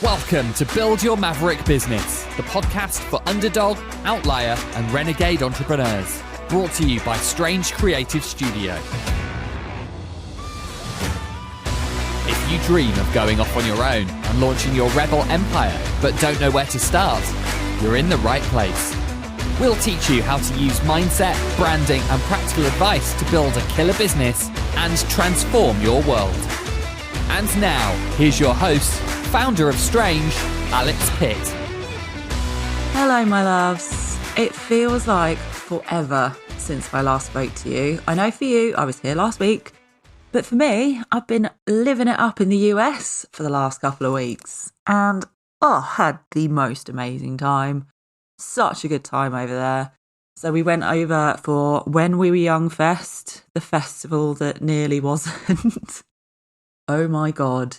Welcome to Build Your Maverick Business, the podcast for underdog, outlier, and renegade entrepreneurs. Brought to you by Strange Creative Studio. If you dream of going off on your own and launching your rebel empire, but don't know where to start, you're in the right place. We'll teach you how to use mindset, branding, and practical advice to build a killer business and transform your world. And now, here's your host, founder of Strange, Alex Pitt. Hello, my loves. It feels like forever since I last spoke to you. I know for you, I was here last week, but for me, I've been living it up in the US for the last couple of weeks and had the most amazing time. Such a good time over there. So we went over for When We Were Young Fest, the festival that nearly wasn't. Oh my God.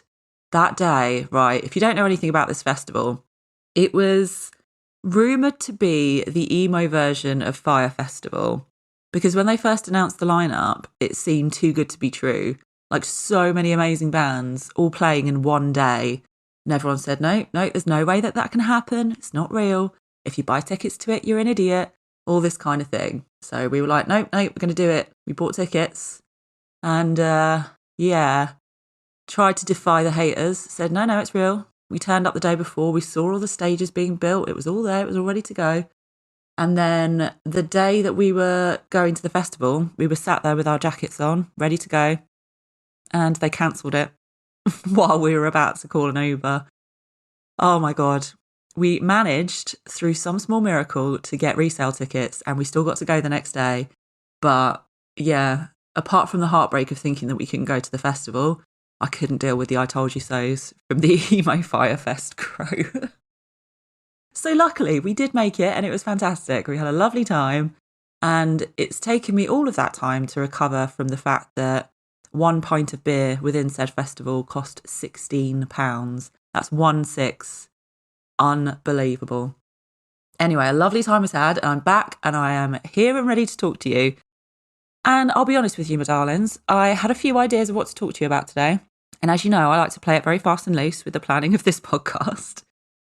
That day, right, if you don't know anything about this festival, it was rumoured to be the emo version of Fire Festival. Because when they first announced the lineup, it seemed too good to be true. Like so many amazing bands all playing in one day. And everyone said, no, there's no way that can happen. It's not real. If you buy tickets to it, you're an idiot. All this kind of thing. So we were like, no, we're going to do it. We bought tickets. And tried to defy the haters, said, no, it's real. We turned up the day before. We saw all the stages being built. It was all there. It was all ready to go. And then the day that we were going to the festival, we were sat there with our jackets on, ready to go. And they cancelled it while we were about to call an Uber. Oh my God. We managed, through some small miracle, to get resale tickets and we still got to go the next day. But yeah, apart from the heartbreak of thinking that we couldn't go to the festival, I couldn't deal with the I told you so's from the Emo Firefest crew. So luckily we did make it and it was fantastic. We had a lovely time and it's taken me all of that time to recover from the fact that 1 pint of beer within said festival cost £16. That's 1/6. Unbelievable. Anyway, a lovely time was had and I'm back and I am here and ready to talk to you. And I'll be honest with you, my darlings, I had a few ideas of what to talk to you about today. And as you know, I like to play it very fast and loose with the planning of this podcast.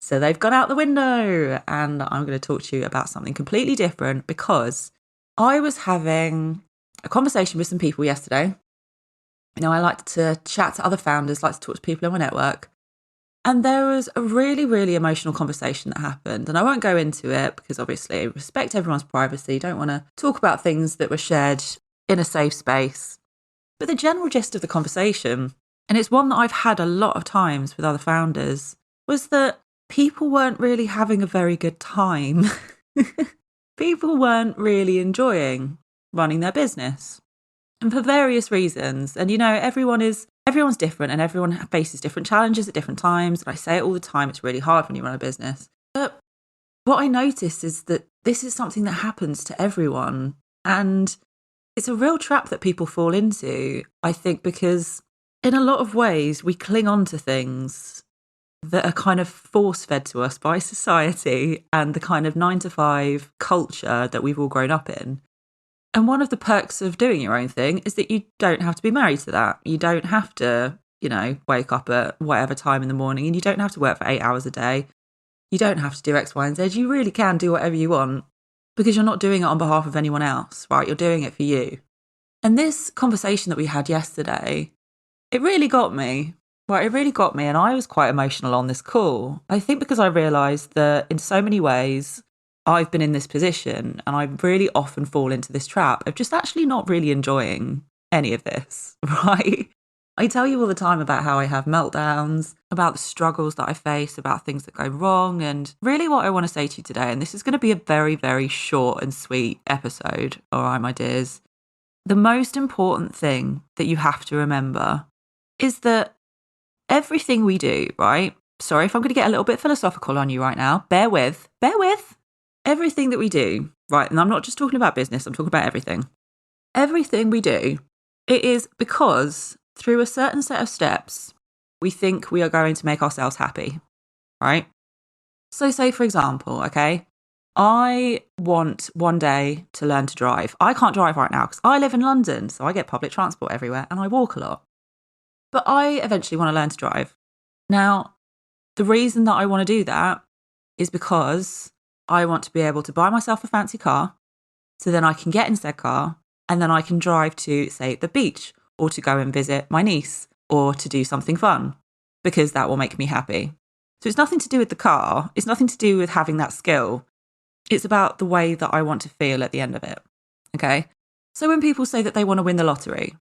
So they've gone out the window and I'm going to talk to you about something completely different because I was having a conversation with some people yesterday. You know, I like to chat to other founders, like to talk to people in my network. And there was a really, really emotional conversation that happened. And I won't go into it because obviously I respect everyone's privacy. Don't want to talk about things that were shared in a safe space. But the general gist of the conversation, and it's one that I've had a lot of times with other founders, was that people weren't really having a very good time. People weren't really enjoying running their business. And for various reasons. And, you know, everyone's different and everyone faces different challenges at different times. And I say it all the time, it's really hard when you run a business. But what I noticed is that this is something that happens to everyone. And it's a real trap that people fall into, I think, because in a lot of ways we cling on to things that are kind of force-fed to us by society and the kind of 9-to-5 culture that we've all grown up in. And one of the perks of doing your own thing is that you don't have to be married to that. You don't have to, you know, wake up at whatever time in the morning and you don't have to work for 8 hours a day. You don't have to do X, Y, and Z. You really can do whatever you want because you're not doing it on behalf of anyone else, right? You're doing it for you. And this conversation that we had yesterday, it really got me. Well, it really got me and I was quite emotional on this call. I think because I realised that in so many ways, I've been in this position and I really often fall into this trap of just actually not really enjoying any of this, right? I tell you all the time about how I have meltdowns, about the struggles that I face, about things that go wrong. And really what I want to say to you today, and this is going to be a very, very short and sweet episode, all right, my dears. The most important thing that you have to remember is that everything we do, right? Sorry if I'm going to get a little bit philosophical on you right now. Bear with. Everything that we do, right? And I'm not just talking about business, I'm talking about everything. Everything we do, it is because through a certain set of steps, we think we are going to make ourselves happy, right? So say, for example, okay, I want one day to learn to drive. I can't drive right now because I live in London, so I get public transport everywhere and I walk a lot. But I eventually want to learn to drive. Now, The reason that I want to do that is because I want to be able to buy myself a fancy car, so then I can get in said car and then I can drive to, say, the beach, or to go and visit my niece, or to do something fun, because that will make me happy. So it's nothing to do with the car. It's nothing to do with having that skill. It's about the way that I want to feel at the end of it. Okay? So when people say that they want to win the lottery,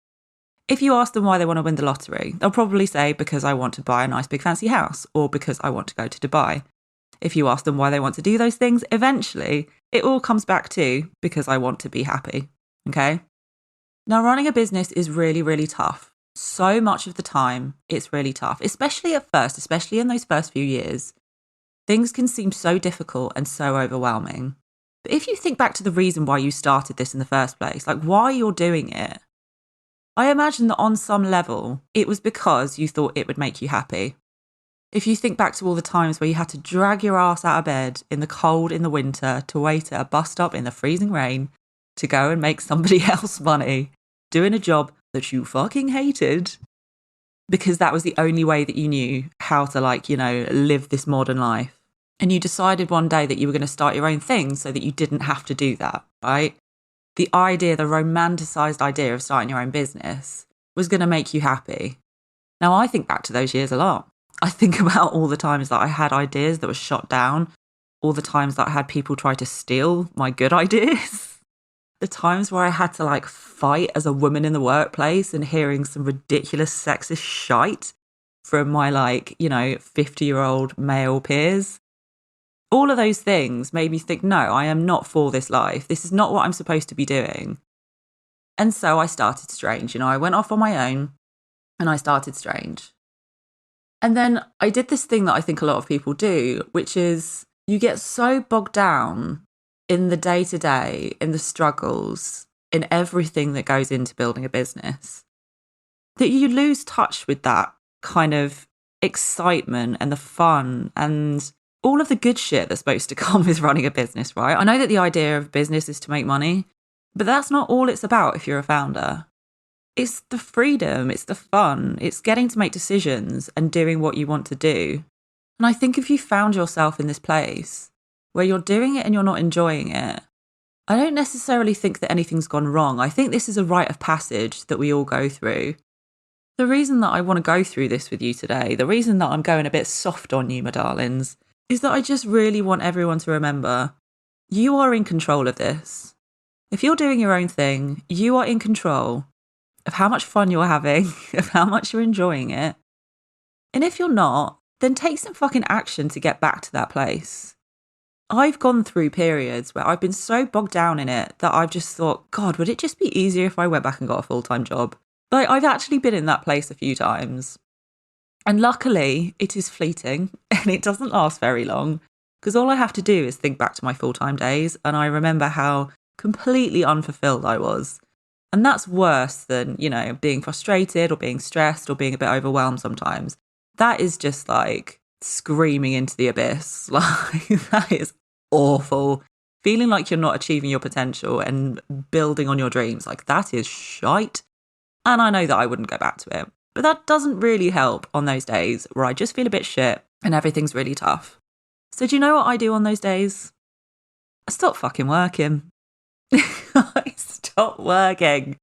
if you ask them why they want to win the lottery, they'll probably say, because I want to buy a nice big fancy house, or because I want to go to Dubai. If you ask them why they want to do those things, eventually it all comes back to, because I want to be happy. Okay? Now, running a business is really, really tough. So much of the time, it's really tough, especially at first, especially in those first few years. Things can seem so difficult and so overwhelming. But if you think back to the reason why you started this in the first place, like why you're doing it, I imagine that on some level, it was because you thought it would make you happy. If you think back to all the times where you had to drag your ass out of bed in the cold in the winter to wait at a bus stop in the freezing rain to go and make somebody else money, doing a job that you fucking hated, because that was the only way that you knew how to, live this modern life. And you decided one day that you were going to start your own thing so that you didn't have to do that, right? The romanticized idea of starting your own business was going to make you happy. Now, I think back to those years a lot. I think about all the times that I had ideas that were shot down, all the times that I had people try to steal my good ideas, the times where I had to fight as a woman in the workplace and hearing some ridiculous sexist shite from my 50-year-old male peers. All of those things made me think, no, I am not for this life. This is not what I'm supposed to be doing. And so I started Strange. I went off on my own and I started Strange. And then I did this thing that I think a lot of people do, which is you get so bogged down in the day-to-day, in the struggles, in everything that goes into building a business, that you lose touch with that kind of excitement and the fun and all of the good shit that's supposed to come with running a business, right? I know that the idea of business is to make money, but that's not all it's about if you're a founder. It's the freedom, it's the fun, it's getting to make decisions and doing what you want to do. And I think if you found yourself in this place where you're doing it and you're not enjoying it, I don't necessarily think that anything's gone wrong. I think this is a rite of passage that we all go through. The reason that I want to go through this with you today, the reason that I'm going a bit soft on you, my darlings, is that I just really want everyone to remember you are in control of this. If you're doing your own thing, you are in control of how much fun you're having, of how much you're enjoying it. And if you're not, then take some fucking action to get back to that place. I've gone through periods where I've been so bogged down in it that I've just thought, God, would it just be easier if I went back and got a full-time job? I've actually been in that place a few times. And luckily, it is fleeting and it doesn't last very long, because all I have to do is think back to my full-time days and I remember how completely unfulfilled I was. And that's worse than, being frustrated or being stressed or being a bit overwhelmed sometimes. That is just screaming into the abyss. That is awful. Feeling like you're not achieving your potential and building on your dreams, that is shite. And I know that I wouldn't go back to it. But that doesn't really help on those days where I just feel a bit shit and everything's really tough. So do you know what I do on those days? I stop fucking working. I stop working.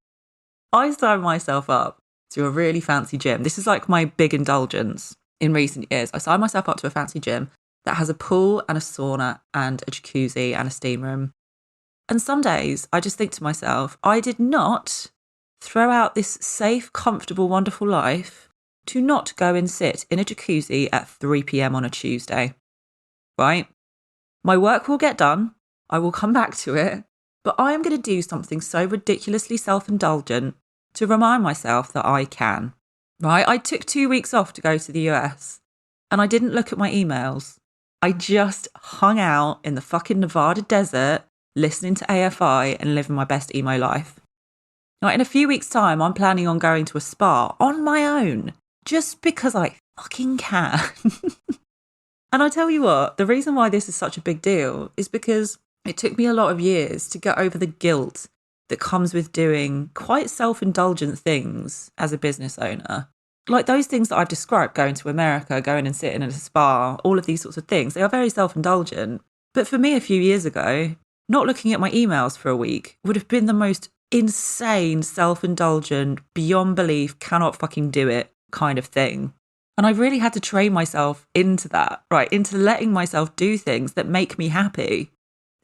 I sign myself up to a really fancy gym. This is my big indulgence in recent years. I signed myself up to a fancy gym that has a pool and a sauna and a jacuzzi and a steam room. And some days I just think to myself, I did not throw out this safe, comfortable, wonderful life to not go and sit in a jacuzzi at 3 p.m. on a Tuesday, right? My work will get done. I will come back to it. But I am going to do something so ridiculously self-indulgent to remind myself that I can, right? I took 2 weeks off to go to the US and I didn't look at my emails. I just hung out in the fucking Nevada desert, listening to AFI and living my best emo life. Now, in a few weeks' time, I'm planning on going to a spa on my own, just because I fucking can. And I tell you what, the reason why this is such a big deal is because it took me a lot of years to get over the guilt that comes with doing quite self-indulgent things as a business owner. Like those things that I've described, going to America, going and sitting in a spa, all of these sorts of things, they are very self-indulgent. But for me a few years ago, not looking at my emails for a week would have been the most insane, self-indulgent, beyond belief, cannot fucking do it kind of thing. And I've really had to train myself into that, right? Into letting myself do things that make me happy.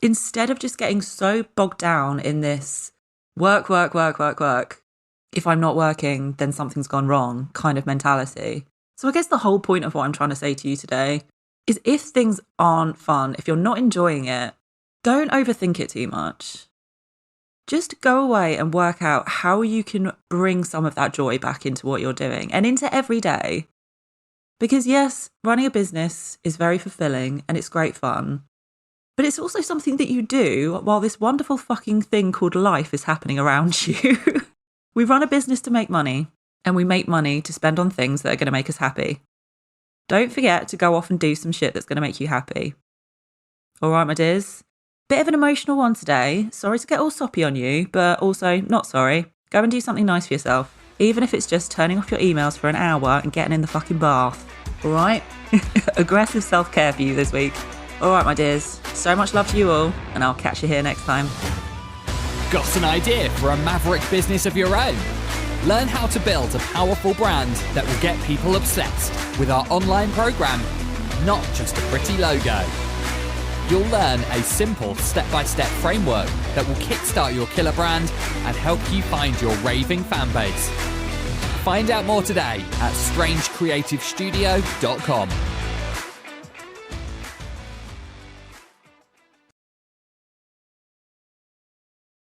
Instead of just getting so bogged down in this work. If I'm not working, then something's gone wrong kind of mentality. So I guess the whole point of what I'm trying to say to you today is if things aren't fun, if you're not enjoying it, don't overthink it too much. Just go away and work out how you can bring some of that joy back into what you're doing and into every day. Because yes, running a business is very fulfilling and it's great fun, but it's also something that you do while this wonderful fucking thing called life is happening around you. We run a business to make money, and we make money to spend on things that are going to make us happy. Don't forget to go off and do some shit that's going to make you happy. All right, my dears? Bit of an emotional one today. Sorry to get all soppy on you, but also not sorry. Go and do something nice for yourself, even if it's just turning off your emails for an hour and getting in the fucking bath. All right? Aggressive self-care for you this week. All right, my dears. So much love to you all, and I'll catch you here next time. Got an idea for a maverick business of your own? Learn how to build a powerful brand that will get people obsessed with our online program, not just a pretty logo. You'll learn a simple step-by-step framework that will kickstart your killer brand and help you find your raving fan base. Find out more today at strangecreativestudio.com.